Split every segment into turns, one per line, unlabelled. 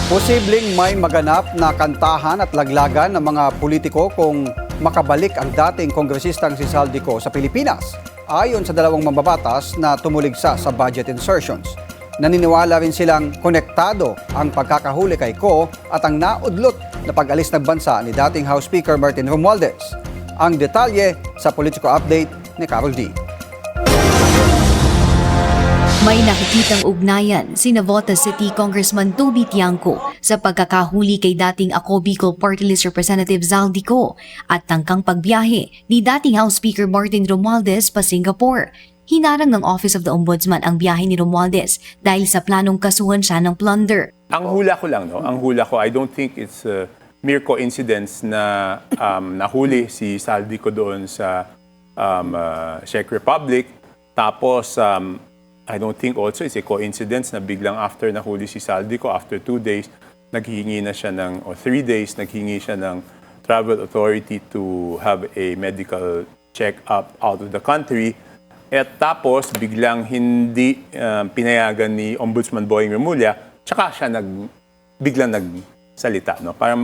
Posibleng may maganap na kantahan at laglagan ng mga politiko kung makabalik ang dating kongresistang si Saldico sa Pilipinas. Ayon sa dalawang mambabatas na tumuligsa sa budget insertions. Naniniwala rin silang konektado ang pagkakahuli kay Ko at ang naudlot na pag-alis ng bansa ni dating House Speaker Martin Romualdez. Ang detalye sa Politico Update ni Carol D.
May nakikitang ugnayan si Navotas City Congressman Toby Tiangco sa pagkakahuli kay dating Ako Bicol Party List Representative Zaldico at tangkang pagbiyahe ni dating House Speaker Martin Romualdez pa Singapore. Hinarang ng Office of the Ombudsman ang biyahe ni Romualdez dahil sa planong kasuhan siya ng plunder.
Ang hula ko lang, no? Ang hula ko, I don't think it's a mere coincidence na nahuli si Zaldico doon sa Czech Republic. Tapos, I don't think also it's a coincidence na biglang after nahuli si Zaldico, after 2 days, naghihingi na siya ng, or 3 days, naghihingi siya ng travel authority to have a medical check-up out of the country. At tapos, biglang hindi pinayagan ni Ombudsman Boying Remulla, tsaka siya biglang nagsalita. No? Para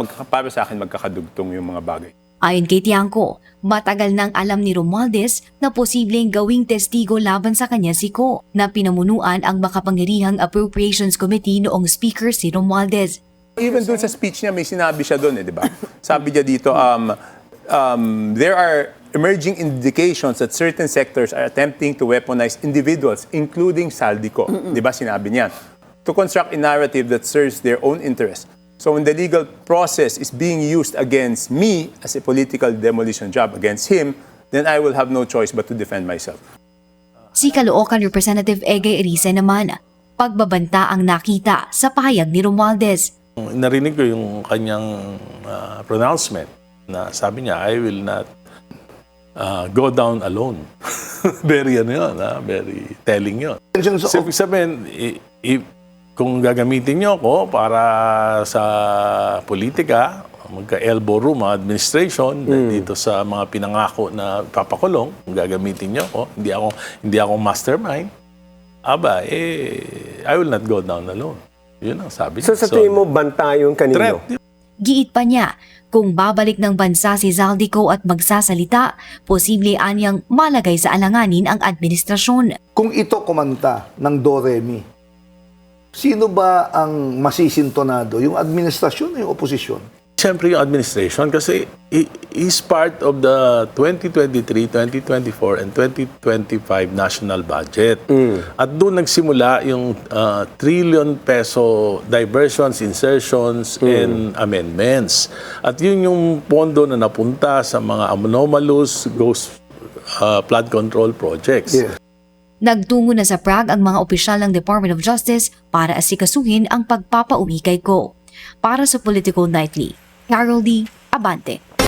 sa akin, magkakadugtong yung mga bagay.
Ayon kay Tiangco, matagal nang alam ni Romualdez na posibleng gawing testigo laban sa kanya si Ko na pinamunuan ang makapangyarihang Appropriations Committee noong Speaker si Romualdez.
Even doon sa speech niya, may sinabi siya doon, di ba? Sabi niya dito, there are emerging indications that certain sectors are attempting to weaponize individuals, including Zaldico. Di ba sinabi niya? To construct a narrative that serves their own interests. So when the legal process is being used against me as a political demolition job against him, then I will have no choice but to defend myself.
Si Caloocan Representative Egay Erice naman, pagbabanta ang nakita sa pahayag ni Romualdez.
Narinig ko yung kanyang pronouncement na sabi niya, I will not go down alone. Very very telling yun. So, ibig sabihin, kung gagamitin niyo ako para sa politika, magka-elbow room, administration, dito sa mga pinangako na papakulong, kung gagamitin niyo ako, hindi ako mastermind, I will not go down alone. Yun ang sabi niya.
So sa tingin mo, banta yung kanino?
Threat.
Giit pa niya, kung babalik ng bansa si Zaldico at magsasalita, posible anyang malagay sa alanganin ang administrasyon.
Kung ito kumanta ng Do-Re-Mi, sino ba ang masisintonado? Yung administrasyon o yung oposisyon?
Siyempre yung administration kasi is part of the 2023, 2024, and 2025 national budget. At doon nagsimula yung trillion peso diversions, insertions, and amendments. At yun yung pondo na napunta sa mga anomalous ghost flood control projects.
Yeah.
Nagtungo na sa Prague ang mga opisyal ng Department of Justice para asikasuhin ang pagpapauwi kay Ko. Para sa Political Nightly, Carol D. Abante.